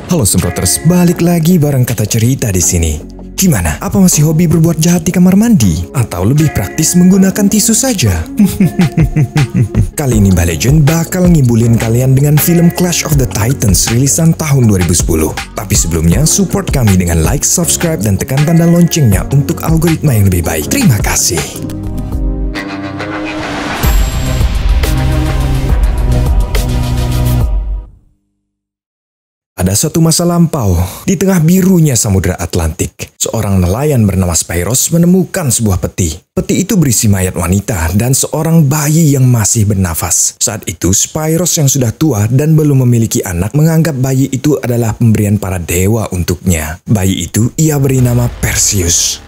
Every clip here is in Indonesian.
Halo Semproters, balik lagi bareng kata cerita di sini. Gimana? Apa masih hobi berbuat jahat di kamar mandi? Atau lebih praktis menggunakan tisu saja? Kali ini Mbah Legend bakal ngibulin kalian dengan film Clash of the Titans rilisan tahun 2010. Tapi sebelumnya, support kami dengan like, subscribe, dan tekan tanda loncengnya untuk algoritma yang lebih baik. Terima kasih. Ada suatu masa lampau, di tengah birunya Samudra Atlantik, seorang nelayan bernama Spyros menemukan sebuah peti. Peti itu berisi mayat wanita dan seorang bayi yang masih bernafas. Saat itu, Spyros yang sudah tua dan belum memiliki anak menganggap bayi itu adalah pemberian para dewa untuknya. Bayi itu ia beri nama Perseus.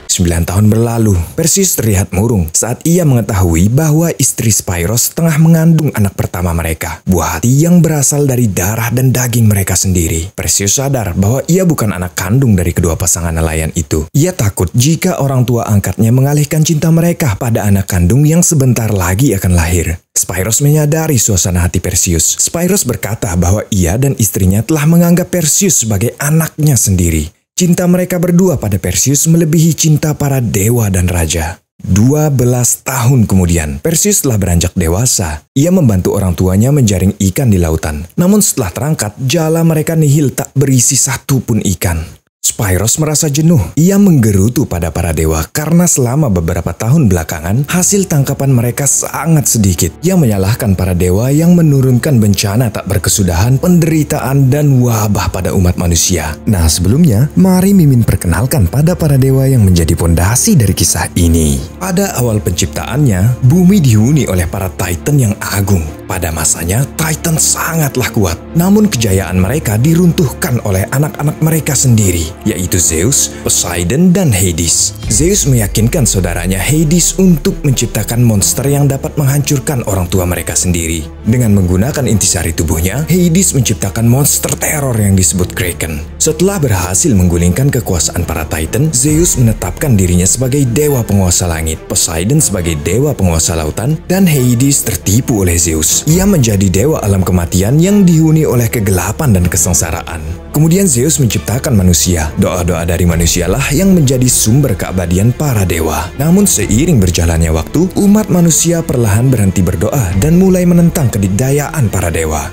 9 tahun berlalu, Perseus terlihat murung saat ia mengetahui bahwa istri Spyros tengah mengandung anak pertama mereka, buah hati yang berasal dari darah dan daging mereka sendiri. Perseus sadar bahwa ia bukan anak kandung dari kedua pasangan nelayan itu. Ia takut jika orang tua angkatnya mengalihkan cinta mereka pada anak kandung yang sebentar lagi akan lahir. Spyros menyadari suasana hati Perseus. Spyros berkata bahwa ia dan istrinya telah menganggap Perseus sebagai anaknya sendiri. Cinta mereka berdua pada Perseus melebihi cinta para dewa dan raja. 12 tahun kemudian, Perseus telah beranjak dewasa. Ia membantu orang tuanya menjaring ikan di lautan. Namun setelah terangkat, jala mereka nihil tak berisi satu pun ikan. Spyros merasa jenuh. Ia menggerutu pada para dewa karena selama beberapa tahun belakangan, hasil tangkapan mereka sangat sedikit. Ia menyalahkan para dewa yang menurunkan bencana tak berkesudahan, penderitaan, dan wabah pada umat manusia. Nah, sebelumnya, mari Mimin perkenalkan pada para dewa yang menjadi pondasi dari kisah ini. Pada awal penciptaannya, bumi dihuni oleh para Titan yang agung. Pada masanya, Titan sangatlah kuat. Namun kejayaan mereka diruntuhkan oleh anak-anak mereka sendiri, yaitu Zeus, Poseidon, dan Hades. Zeus meyakinkan saudaranya Hades untuk menciptakan monster yang dapat menghancurkan orang tua mereka sendiri. Dengan menggunakan intisari tubuhnya, Hades menciptakan monster teror yang disebut Kraken. Setelah berhasil menggulingkan kekuasaan para Titan, Zeus menetapkan dirinya sebagai dewa penguasa langit, Poseidon sebagai dewa penguasa lautan, dan Hades tertipu oleh Zeus. Ia menjadi dewa alam kematian yang dihuni oleh kegelapan dan kesengsaraan. Kemudian Zeus menciptakan manusia. Doa-doa dari manusialah yang menjadi sumber keabadian para dewa. Namun seiring berjalannya waktu, umat manusia perlahan berhenti berdoa dan mulai menentang kedikdayaan para dewa.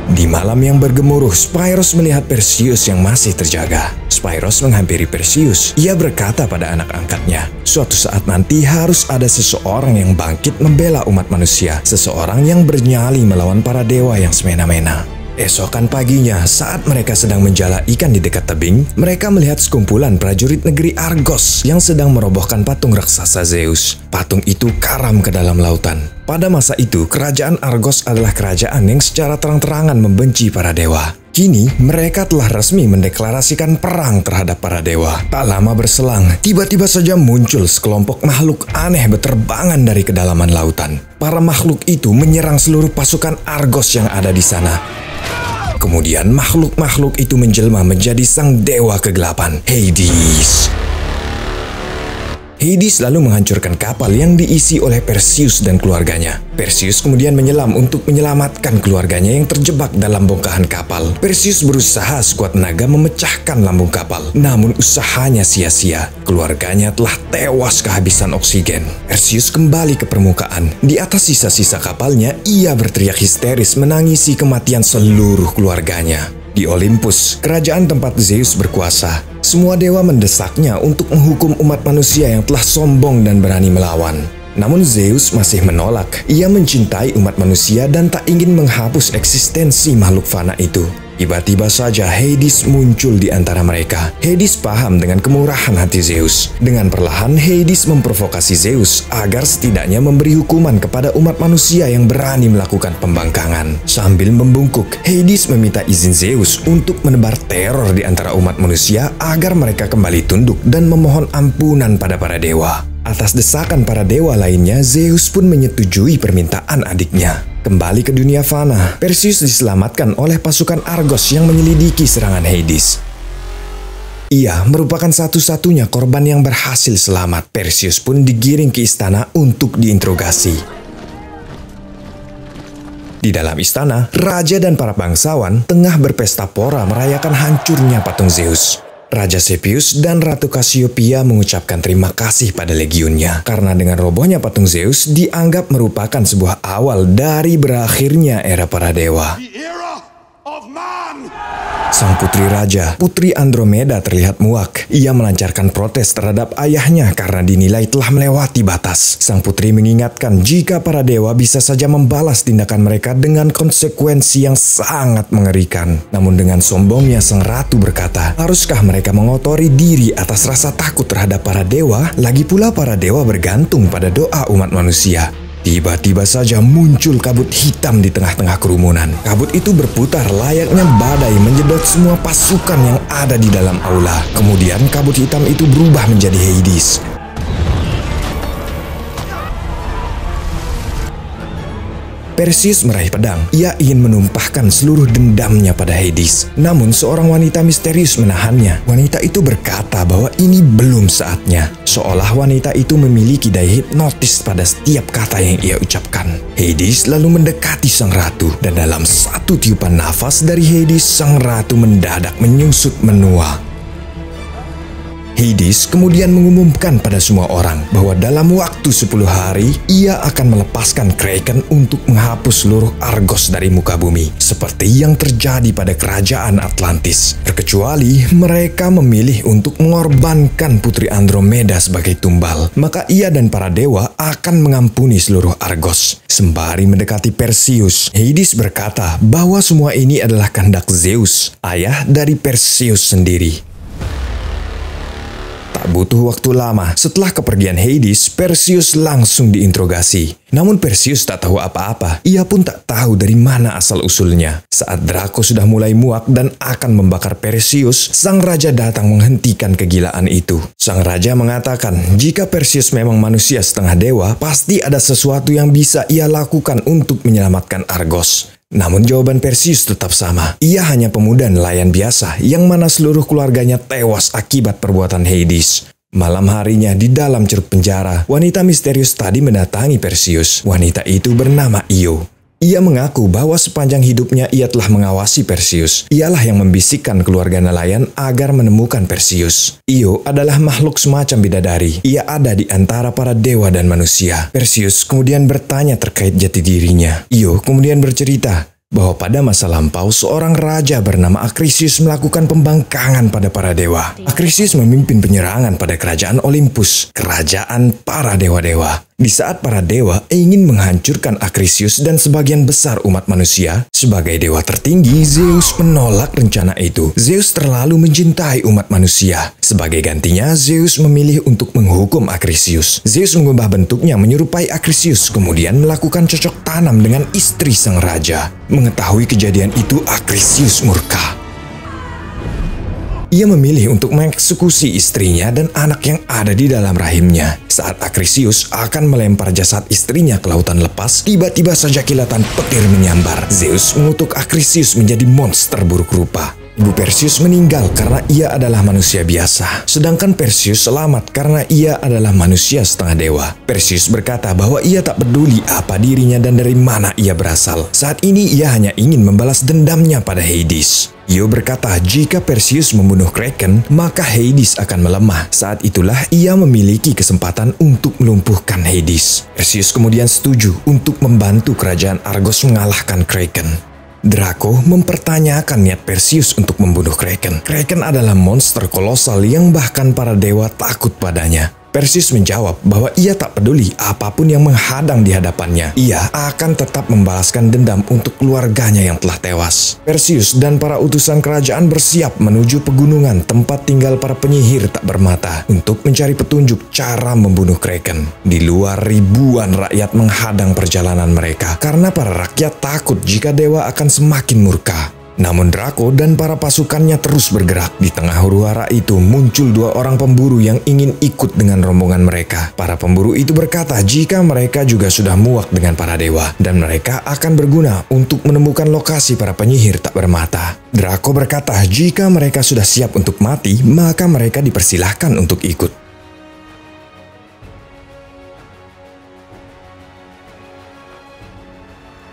Di malam yang bergemuruh, Spyros melihat Perseus yang masih terjaga. Spyros menghampiri Perseus. Ia berkata pada anak angkatnya, suatu saat nanti harus ada seseorang yang bangkit membela umat manusia. Seseorang yang bernyali melawan para dewa yang semena-mena. Esokan paginya, saat mereka sedang menjala ikan di dekat tebing, mereka melihat sekumpulan prajurit negeri Argos yang sedang merobohkan patung raksasa Zeus. Patung itu karam ke dalam lautan. Pada masa itu, kerajaan Argos adalah kerajaan yang secara terang-terangan membenci para dewa. Kini, mereka telah resmi mendeklarasikan perang terhadap para dewa. Tak lama berselang, tiba-tiba saja muncul sekelompok makhluk aneh berterbangan dari kedalaman lautan. Para makhluk itu menyerang seluruh pasukan Argos yang ada di sana. Kemudian makhluk-makhluk itu menjelma menjadi sang dewa kegelapan, Hades. Hades lalu menghancurkan kapal yang diisi oleh Perseus dan keluarganya. Perseus kemudian menyelam untuk menyelamatkan keluarganya yang terjebak dalam bongkahan kapal. Perseus berusaha sekuat tenaga memecahkan lambung kapal. Namun usahanya sia-sia. Keluarganya telah tewas kehabisan oksigen. Perseus kembali ke permukaan. Di atas sisa-sisa kapalnya, ia berteriak histeris menangisi kematian seluruh keluarganya. Di Olympus, kerajaan tempat Zeus berkuasa, semua dewa mendesaknya untuk menghukum umat manusia yang telah sombong dan berani melawan. Namun Zeus masih menolak. Ia mencintai umat manusia dan tak ingin menghapus eksistensi makhluk fana itu. Tiba-tiba saja Hades muncul di antara mereka. Hades paham dengan kemurahan hati Zeus. Dengan perlahan Hades memprovokasi Zeus agar setidaknya memberi hukuman kepada umat manusia yang berani melakukan pembangkangan. Sambil membungkuk, Hades meminta izin Zeus untuk menebar teror di antara umat manusia agar mereka kembali tunduk dan memohon ampunan pada para dewa. Atas desakan para dewa lainnya, Zeus pun menyetujui permintaan adiknya. Kembali ke dunia fana, Perseus diselamatkan oleh pasukan Argos yang menyelidiki serangan Hades. Ia merupakan satu-satunya korban yang berhasil selamat. Perseus pun digiring ke istana untuk diinterogasi. Di dalam istana, raja dan para bangsawan tengah berpesta pora merayakan hancurnya patung Zeus. Raja Cepheus dan Ratu Cassiopeia mengucapkan terima kasih pada legionnya karena dengan robohnya patung Zeus dianggap merupakan sebuah awal dari berakhirnya era para dewa. Sang putri raja, Putri Andromeda terlihat muak. Ia melancarkan protes terhadap ayahnya karena dinilai telah melewati batas. Sang putri mengingatkan jika para dewa bisa saja membalas tindakan mereka dengan konsekuensi yang sangat mengerikan. Namun dengan sombongnya sang ratu berkata, haruskah mereka mengotori diri atas rasa takut terhadap para dewa? Lagi pula para dewa bergantung pada doa umat manusia. Tiba-tiba saja muncul kabut hitam di tengah-tengah kerumunan. Kabut itu berputar layaknya badai menjedot semua pasukan yang ada di dalam aula. Kemudian kabut hitam itu berubah menjadi Hades. Perseus meraih pedang. Ia ingin menumpahkan seluruh dendamnya pada Hades. Namun seorang wanita misterius menahannya. Wanita itu berkata bahwa ini belum saatnya. Seolah wanita itu memiliki daya hipnotis pada setiap kata yang ia ucapkan. Hades lalu mendekati sang ratu. Dan dalam satu tiupan nafas dari Hades, sang ratu mendadak menyusut menua. Hades kemudian mengumumkan pada semua orang bahwa dalam waktu 10 hari ia akan melepaskan Kraken untuk menghapus seluruh Argos dari muka bumi, seperti yang terjadi pada kerajaan Atlantis. Terkecuali mereka memilih untuk mengorbankan Putri Andromeda sebagai tumbal, maka ia dan para dewa akan mengampuni seluruh Argos. Sembari mendekati Perseus, Hades berkata bahwa semua ini adalah kehendak Zeus, ayah dari Perseus sendiri. Tak butuh waktu lama, setelah kepergian Hades, Perseus langsung diinterogasi. Namun Perseus tak tahu apa-apa, ia pun tak tahu dari mana asal-usulnya. Saat Draco sudah mulai muak dan akan membakar Perseus, sang raja datang menghentikan kegilaan itu. Sang raja mengatakan, jika Perseus memang manusia setengah dewa, pasti ada sesuatu yang bisa ia lakukan untuk menyelamatkan Argos. Namun jawaban Perseus tetap sama. Ia hanya pemuda nelayan biasa yang mana seluruh keluarganya tewas akibat perbuatan Hades. Malam harinya di dalam ceruk penjara, wanita misterius tadi mendatangi Perseus. Wanita itu bernama Io. Ia mengaku bahwa sepanjang hidupnya ia telah mengawasi Perseus. Ialah yang membisikkan keluarga nelayan agar menemukan Perseus. Io adalah makhluk semacam bidadari. Ia ada di antara para dewa dan manusia. Perseus kemudian bertanya terkait jati dirinya. Io kemudian bercerita bahwa pada masa lampau seorang raja bernama Acrisius melakukan pembangkangan pada para dewa. Acrisius memimpin penyerangan pada kerajaan Olympus, kerajaan para dewa-dewa. Di saat para dewa ingin menghancurkan Acrisius dan sebagian besar umat manusia, sebagai dewa tertinggi, Zeus menolak rencana itu. Zeus terlalu mencintai umat manusia. Sebagai gantinya, Zeus memilih untuk menghukum Acrisius. Zeus mengubah bentuknya menyerupai Acrisius, kemudian melakukan cocok tanam dengan istri sang raja. Mengetahui kejadian itu, Acrisius murka. Ia memilih untuk mengeksekusi istrinya dan anak yang ada di dalam rahimnya. Saat Acrisius akan melempar jasad istrinya ke lautan lepas, tiba-tiba saja kilatan petir menyambar. Zeus mengutuk Acrisius menjadi monster buruk rupa. Ibu Perseus meninggal karena ia adalah manusia biasa. Sedangkan Perseus selamat karena ia adalah manusia setengah dewa. Perseus berkata bahwa ia tak peduli apa dirinya dan dari mana ia berasal. Saat ini ia hanya ingin membalas dendamnya pada Hades. Io berkata jika Perseus membunuh Kraken, maka Hades akan melemah. Saat itulah ia memiliki kesempatan untuk melumpuhkan Hades. Perseus kemudian setuju untuk membantu kerajaan Argos mengalahkan Kraken. Draco mempertanyakan niat Perseus untuk membunuh Kraken. Kraken adalah monster kolosal yang bahkan para dewa takut padanya. Perseus menjawab bahwa ia tak peduli apapun yang menghadang di hadapannya. Ia akan tetap membalaskan dendam untuk keluarganya yang telah tewas. Perseus dan para utusan kerajaan bersiap menuju pegunungan tempat tinggal para penyihir tak bermata untuk mencari petunjuk cara membunuh Kraken. Di luar, ribuan rakyat menghadang perjalanan mereka karena para rakyat takut jika dewa akan semakin murka. Namun Draco dan para pasukannya terus bergerak. Di tengah huru-hara itu muncul dua orang pemburu yang ingin ikut dengan rombongan mereka. Para pemburu itu berkata jika mereka juga sudah muak dengan para dewa dan mereka akan berguna untuk menemukan lokasi para penyihir tak bermata. Draco berkata jika mereka sudah siap untuk mati, maka mereka dipersilahkan untuk ikut.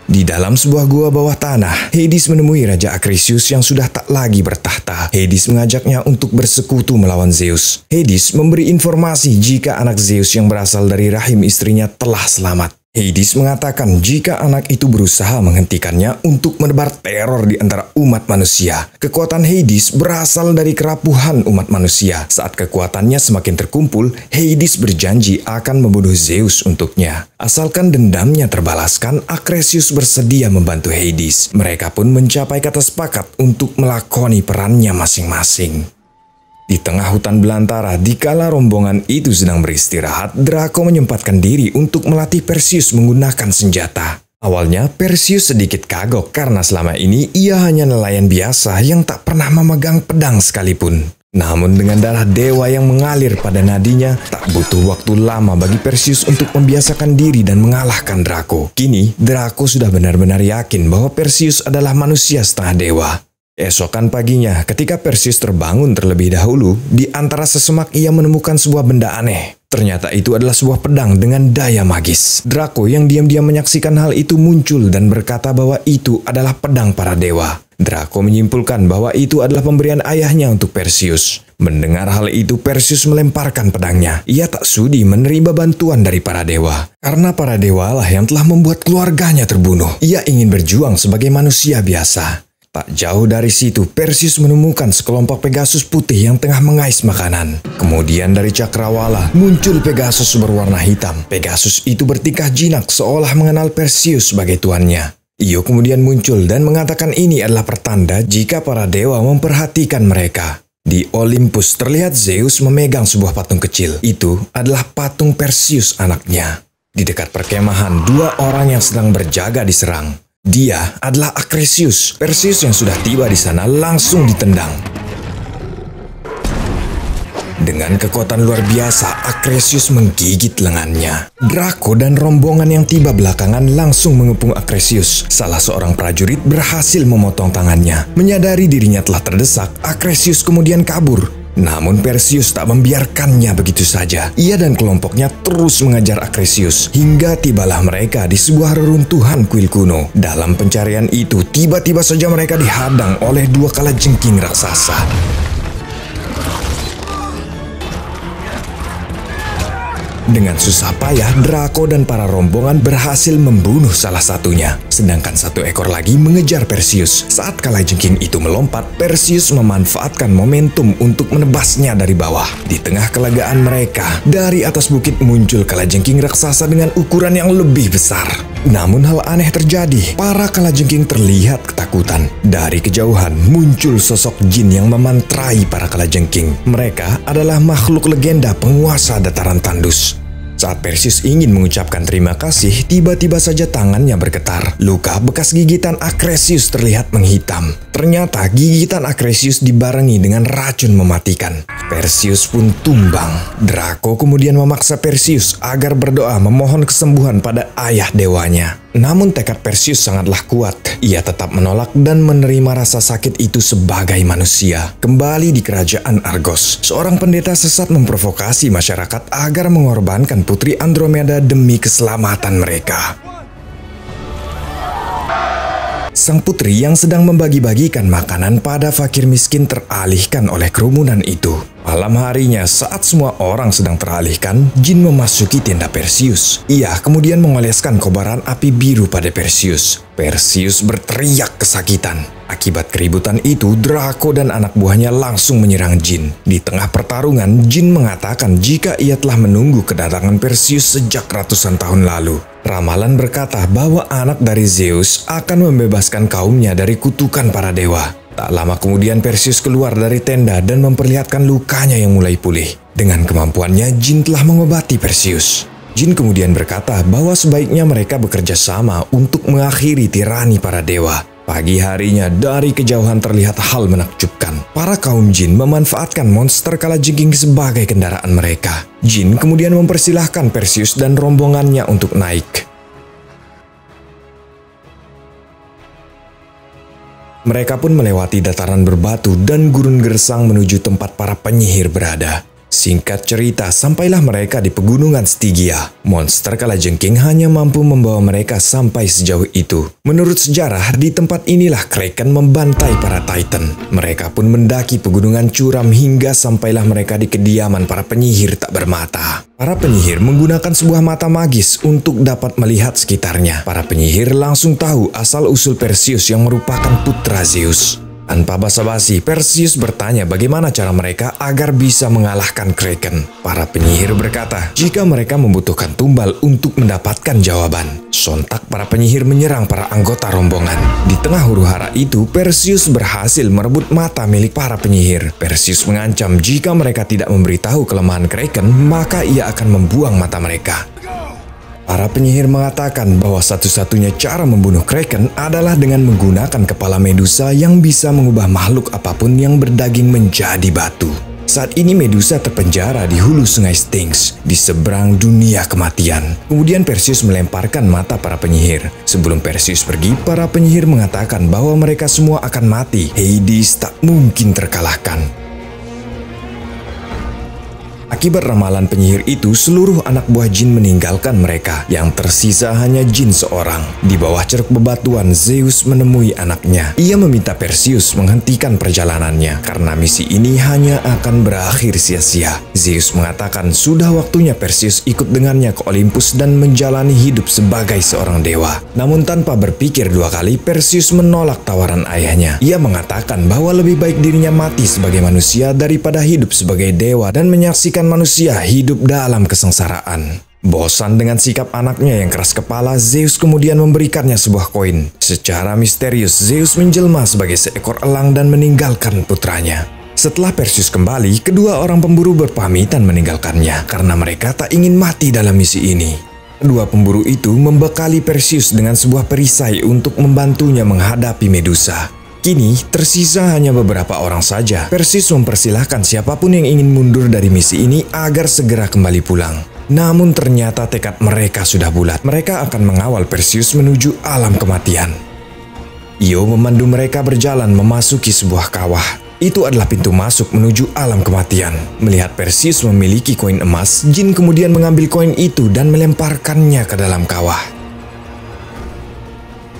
Di dalam sebuah gua bawah tanah, Hades menemui Raja Acrisius yang sudah tak lagi bertahta. Hades mengajaknya untuk bersekutu melawan Zeus. Hades memberi informasi jika anak Zeus yang berasal dari rahim istrinya telah selamat. Hades mengatakan jika anak itu berusaha menghentikannya untuk menebar teror di antara umat manusia. Kekuatan Hades berasal dari kerapuhan umat manusia. Saat kekuatannya semakin terkumpul, Hades berjanji akan membunuh Zeus untuknya. Asalkan dendamnya terbalaskan, Acrisius bersedia membantu Hades. Mereka pun mencapai kata sepakat untuk melakoni perannya masing-masing. Di tengah hutan belantara, dikala rombongan itu sedang beristirahat, Draco menyempatkan diri untuk melatih Perseus menggunakan senjata. Awalnya, Perseus sedikit kagok karena selama ini ia hanya nelayan biasa yang tak pernah memegang pedang sekalipun. Namun dengan darah dewa yang mengalir pada nadinya, tak butuh waktu lama bagi Perseus untuk membiasakan diri dan mengalahkan Draco. Kini, Draco sudah benar-benar yakin bahwa Perseus adalah manusia setengah dewa. Esokan paginya, ketika Perseus terbangun terlebih dahulu, di antara sesemak ia menemukan sebuah benda aneh. Ternyata itu adalah sebuah pedang dengan daya magis. Draco yang diam-diam menyaksikan hal itu muncul dan berkata bahwa itu adalah pedang para dewa. Draco menyimpulkan bahwa itu adalah pemberian ayahnya untuk Perseus. Mendengar hal itu, Perseus melemparkan pedangnya. Ia tak sudi menerima bantuan dari para dewa. Karena para dewa lah yang telah membuat keluarganya terbunuh. Ia ingin berjuang sebagai manusia biasa. Tak jauh dari situ, Perseus menemukan sekelompok Pegasus putih yang tengah mengais makanan. Kemudian dari cakrawala muncul Pegasus berwarna hitam. Pegasus itu bertingkah jinak seolah mengenal Perseus sebagai tuannya. Io kemudian muncul dan mengatakan ini adalah pertanda jika para dewa memperhatikan mereka. Di Olympus terlihat Zeus memegang sebuah patung kecil. Itu adalah patung Perseus anaknya. Di dekat perkemahan, dua orang yang sedang berjaga diserang. Dia adalah Acrisius. Perseus yang sudah tiba di sana langsung ditendang. Dengan kekuatan luar biasa, Acrisius menggigit lengannya. Draco dan rombongan yang tiba belakangan langsung mengepung Acrisius. Salah seorang prajurit berhasil memotong tangannya. Menyadari dirinya telah terdesak, Acrisius kemudian kabur. Namun Perseus tak membiarkannya begitu saja. Ia dan kelompoknya terus mengejar Acrisius hingga tibalah mereka di sebuah reruntuhan kuil kuno. Dalam pencarian itu, tiba-tiba saja mereka dihadang oleh dua kalajengking raksasa. Dengan susah payah, Draco dan para rombongan berhasil membunuh salah satunya. Sedangkan satu ekor lagi mengejar Perseus. Saat kalajengking itu melompat, Perseus memanfaatkan momentum untuk menebasnya dari bawah. Di tengah kelegaan mereka, dari atas bukit muncul kalajengking raksasa dengan ukuran yang lebih besar. Namun hal aneh terjadi. Para kalajengking terlihat ketakutan. Dari kejauhan muncul sosok jin yang memantrai para kalajengking. Mereka adalah makhluk legenda penguasa dataran tandus. Saat Perseus ingin mengucapkan terima kasih, tiba-tiba saja tangannya bergetar. Luka bekas gigitan Acrisius terlihat menghitam. Ternyata gigitan Acrisius dibarengi dengan racun mematikan. Perseus pun tumbang. Draco kemudian memaksa Perseus agar berdoa memohon kesembuhan pada ayah dewanya. Namun tekad Perseus sangatlah kuat. Ia tetap menolak dan menerima rasa sakit itu sebagai manusia. Kembali di kerajaan Argos, seorang pendeta sesat memprovokasi masyarakat agar mengorbankan Putri Andromeda demi keselamatan mereka. Sang putri yang sedang membagi-bagikan makanan pada fakir miskin teralihkan oleh kerumunan itu. Malam harinya, saat semua orang sedang teralihkan, jin memasuki tenda Perseus. Ia kemudian mengoleskan kobaran api biru pada Perseus. Perseus berteriak kesakitan. Akibat keributan itu, Draco dan anak buahnya langsung menyerang jin. Di tengah pertarungan, jin mengatakan jika ia telah menunggu kedatangan Perseus sejak ratusan tahun lalu. Ramalan berkata bahwa anak dari Zeus akan membebaskan kaumnya dari kutukan para dewa. Tak lama kemudian Perseus keluar dari tenda dan memperlihatkan lukanya yang mulai pulih. Dengan kemampuannya, jin telah mengobati Perseus. Jin kemudian berkata bahwa sebaiknya mereka bekerja sama untuk mengakhiri tirani para dewa. Pagi harinya, dari kejauhan terlihat hal menakjubkan. Para kaum jin memanfaatkan monster kalajengking sebagai kendaraan mereka. Jin kemudian mempersilahkan Perseus dan rombongannya untuk naik. Mereka pun melewati dataran berbatu dan gurun gersang menuju tempat para penyihir berada. Singkat cerita, sampailah mereka di pegunungan Stygia. Monster kalajengking hanya mampu membawa mereka sampai sejauh itu. Menurut sejarah, di tempat inilah Kraken membantai para Titan. Mereka pun mendaki pegunungan curam hingga sampailah mereka di kediaman para penyihir tak bermata. Para penyihir menggunakan sebuah mata magis untuk dapat melihat sekitarnya. Para penyihir langsung tahu asal-usul Perseus yang merupakan putra Zeus. Tanpa basa-basi, Perseus bertanya bagaimana cara mereka agar bisa mengalahkan Kraken. Para penyihir berkata, jika mereka membutuhkan tumbal untuk mendapatkan jawaban. Sontak para penyihir menyerang para anggota rombongan. Di tengah huru-hara itu, Perseus berhasil merebut mata milik para penyihir. Perseus mengancam jika mereka tidak memberitahu kelemahan Kraken, maka ia akan membuang mata mereka. Para penyihir mengatakan bahwa satu-satunya cara membunuh Kraken adalah dengan menggunakan kepala Medusa yang bisa mengubah makhluk apapun yang berdaging menjadi batu. Saat ini Medusa terpenjara di hulu sungai Styx, di seberang dunia kematian. Kemudian Perseus melemparkan mata para penyihir. Sebelum Perseus pergi, para penyihir mengatakan bahwa mereka semua akan mati. Hades tak mungkin terkalahkan. Akibat ramalan penyihir itu, seluruh anak buah jin meninggalkan mereka. Yang tersisa hanya jin seorang. Di bawah ceruk bebatuan, Zeus menemui anaknya. Ia meminta Perseus menghentikan perjalanannya, karena misi ini hanya akan berakhir sia-sia. Zeus mengatakan sudah waktunya Perseus ikut dengannya ke Olympus dan menjalani hidup sebagai seorang dewa. Namun tanpa berpikir dua kali, Perseus menolak tawaran ayahnya. Ia mengatakan bahwa lebih baik dirinya mati sebagai manusia daripada hidup sebagai dewa dan menyaksikan manusia hidup dalam kesengsaraan. Bosan dengan sikap anaknya yang keras kepala, Zeus kemudian memberikannya sebuah koin. Secara misterius, Zeus menjelma sebagai seekor elang dan meninggalkan putranya. Setelah Perseus kembali, kedua orang pemburu berpamitan meninggalkannya karena mereka tak ingin mati dalam misi ini. Kedua pemburu itu membekali Perseus dengan sebuah perisai untuk membantunya menghadapi Medusa. Kini, tersisa hanya beberapa orang saja. Perseus mempersilahkan siapapun yang ingin mundur dari misi ini agar segera kembali pulang. Namun ternyata tekad mereka sudah bulat. Mereka akan mengawal Perseus menuju alam kematian. Io memandu mereka berjalan memasuki sebuah kawah. Itu adalah pintu masuk menuju alam kematian. Melihat Perseus memiliki koin emas, jin kemudian mengambil koin itu dan melemparkannya ke dalam kawah.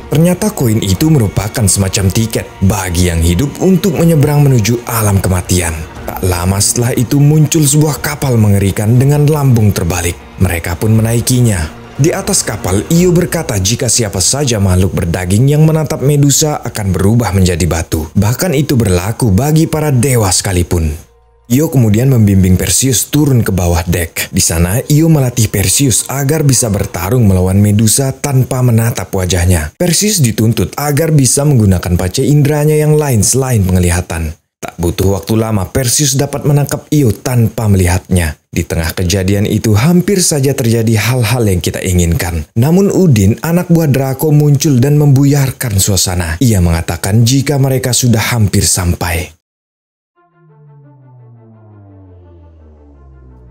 Ternyata koin itu merupakan semacam tiket bagi yang hidup untuk menyeberang menuju alam kematian. Tak lama setelah itu muncul sebuah kapal mengerikan dengan lambung terbalik. Mereka pun menaikinya. Di atas kapal, Io berkata jika siapa saja makhluk berdaging yang menatap Medusa akan berubah menjadi batu. Bahkan itu berlaku bagi para dewa sekalipun. Io kemudian membimbing Perseus turun ke bawah dek. Di sana, Io melatih Perseus agar bisa bertarung melawan Medusa tanpa menatap wajahnya. Perseus dituntut agar bisa menggunakan panca inderanya yang lain selain penglihatan. Tak butuh waktu lama, Perseus dapat menangkap Io tanpa melihatnya. Di tengah kejadian itu, hampir saja terjadi hal-hal yang kita inginkan. Namun Udin, anak buah Draco, muncul dan membuyarkan suasana. Ia mengatakan jika mereka sudah hampir sampai.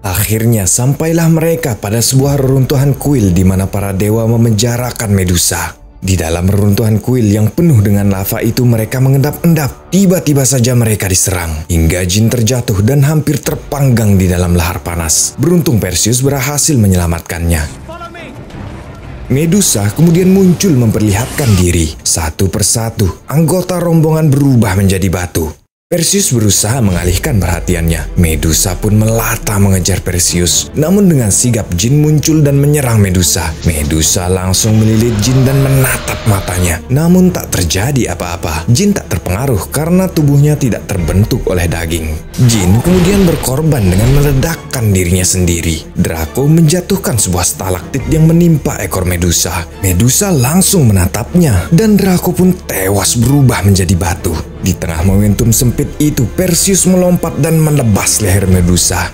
Akhirnya sampailah mereka pada sebuah reruntuhan kuil di mana para dewa memenjarakan Medusa. Di dalam reruntuhan kuil yang penuh dengan lava itu mereka mengendap-endap. Tiba-tiba saja mereka diserang hingga jin terjatuh dan hampir terpanggang di dalam lahar panas. Beruntung Perseus berhasil menyelamatkannya. Medusa kemudian muncul memperlihatkan diri. Satu persatu anggota rombongan berubah menjadi batu. Perseus berusaha mengalihkan perhatiannya. Medusa pun melata mengejar Perseus. Namun dengan sigap jin muncul dan menyerang Medusa. Medusa langsung melilit jin dan menatap matanya. Namun tak terjadi apa-apa. Jin tak terpengaruh karena tubuhnya tidak terbentuk oleh daging. Jin kemudian berkorban dengan meledakkan dirinya sendiri. Draco menjatuhkan sebuah stalaktit yang menimpa ekor Medusa. Medusa langsung menatapnya dan Draco pun tewas berubah menjadi batu. Di tengah momentum sempit itu, Perseus melompat dan menebas leher Medusa.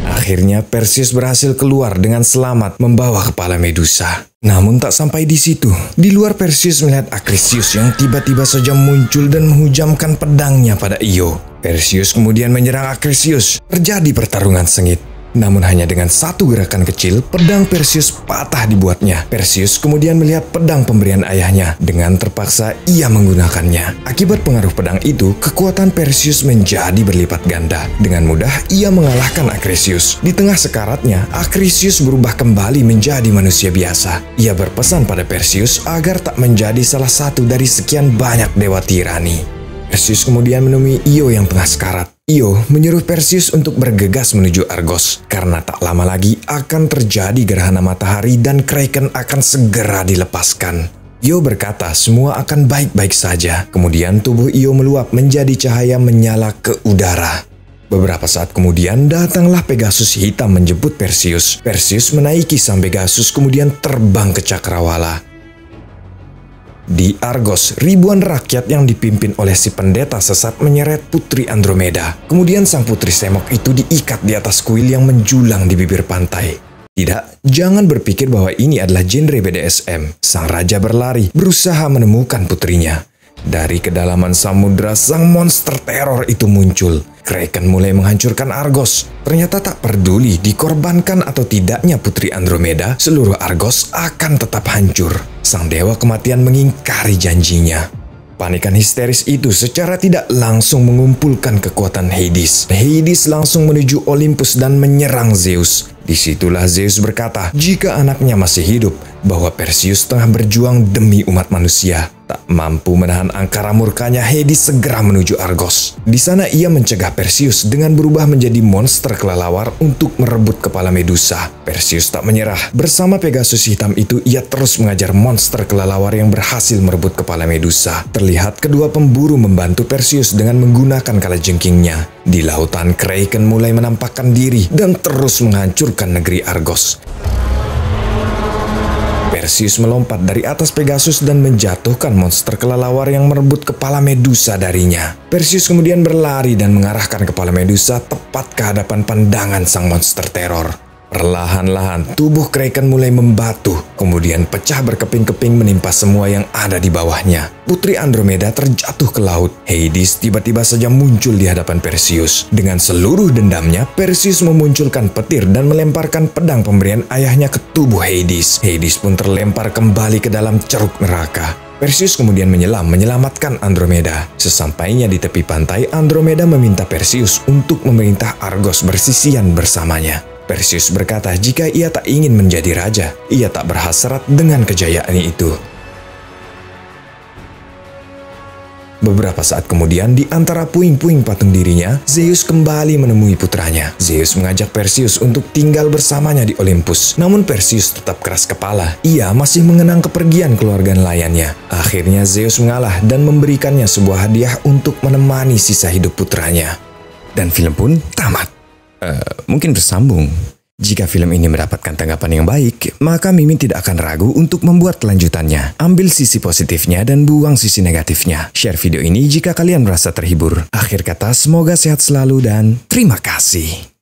Akhirnya Perseus berhasil keluar dengan selamat membawa kepala Medusa. Namun tak sampai di situ. Di luar Perseus melihat Acrisius yang tiba-tiba saja muncul dan menghujamkan pedangnya pada Io. Perseus kemudian menyerang Acrisius. Terjadi pertarungan sengit. Namun hanya dengan satu gerakan kecil, pedang Perseus patah dibuatnya. Perseus kemudian melihat pedang pemberian ayahnya. Dengan terpaksa ia menggunakannya. Akibat pengaruh pedang itu, kekuatan Perseus menjadi berlipat ganda. Dengan mudah ia mengalahkan Acrisius. Di tengah sekaratnya, Acrisius berubah kembali menjadi manusia biasa. Ia berpesan pada Perseus agar tak menjadi salah satu dari sekian banyak dewa tirani. Perseus kemudian menemui Io yang tengah sekarat. Io menyuruh Perseus untuk bergegas menuju Argos, karena tak lama lagi akan terjadi gerhana matahari dan Kraken akan segera dilepaskan. Io berkata semua akan baik-baik saja. Kemudian tubuh Io meluap menjadi cahaya menyala ke udara. Beberapa saat kemudian datanglah Pegasus hitam menjemput Perseus. Perseus menaiki sang Pegasus kemudian terbang ke Cakrawala. Di Argos, ribuan rakyat yang dipimpin oleh si pendeta sesat menyeret Putri Andromeda. Kemudian sang putri semok itu diikat di atas kuil yang menjulang di bibir pantai. Tidak, jangan berpikir bahwa ini adalah genre BDSM. Sang raja berlari, berusaha menemukan putrinya. Dari kedalaman samudra, sang monster teror itu muncul. Kraken mulai menghancurkan Argos. Ternyata tak peduli dikorbankan atau tidaknya Putri Andromeda, seluruh Argos akan tetap hancur. Sang dewa kematian mengingkari janjinya. Panikan histeris itu secara tidak langsung mengumpulkan kekuatan Hades. Hades langsung menuju Olympus dan menyerang Zeus. Disitulah Zeus berkata, jika anaknya masih hidup, bahwa Perseus tengah berjuang demi umat manusia. Tak mampu menahan angkara murkanya, Hades segera menuju Argos. Di sana ia mencegah Perseus dengan berubah menjadi monster kelelawar untuk merebut kepala Medusa. Perseus tak menyerah. Bersama Pegasus hitam itu, ia terus mengajar monster kelelawar yang berhasil merebut kepala Medusa. Terlihat kedua pemburu membantu Perseus dengan menggunakan kalajengkingnya. Di lautan, Kraken mulai menampakkan diri dan terus menghancurkan negeri Argos. Perseus melompat dari atas Pegasus dan menjatuhkan monster kelelawar yang merebut kepala Medusa darinya. Perseus kemudian berlari dan mengarahkan kepala Medusa tepat ke hadapan pandangan sang monster teror. Perlahan-lahan tubuh Kraken mulai membatu, kemudian pecah berkeping-keping menimpa semua yang ada di bawahnya. Putri Andromeda terjatuh ke laut. Hades tiba-tiba saja muncul di hadapan Perseus. Dengan seluruh dendamnya, Perseus memunculkan petir dan melemparkan pedang pemberian ayahnya ke tubuh Hades. Hades pun terlempar kembali ke dalam ceruk neraka. Perseus kemudian menyelam menyelamatkan Andromeda. Sesampainya di tepi pantai, Andromeda meminta Perseus untuk memerintah Argos bersisian bersamanya. Perseus berkata jika ia tak ingin menjadi raja, ia tak berhasrat dengan kejayaan itu. Beberapa saat kemudian, di antara puing-puing patung dirinya, Zeus kembali menemui putranya. Zeus mengajak Perseus untuk tinggal bersamanya di Olympus. Namun Perseus tetap keras kepala. Ia masih mengenang kepergian keluarga nelayannya. Akhirnya Zeus mengalah dan memberikannya sebuah hadiah untuk menemani sisa hidup putranya. Dan film pun tamat. Mungkin bersambung. Jika film ini mendapatkan tanggapan yang baik, maka Mimin tidak akan ragu untuk membuat kelanjutannya. Ambil sisi positifnya dan buang sisi negatifnya. Share video ini jika kalian merasa terhibur. Akhir kata, semoga sehat selalu dan terima kasih.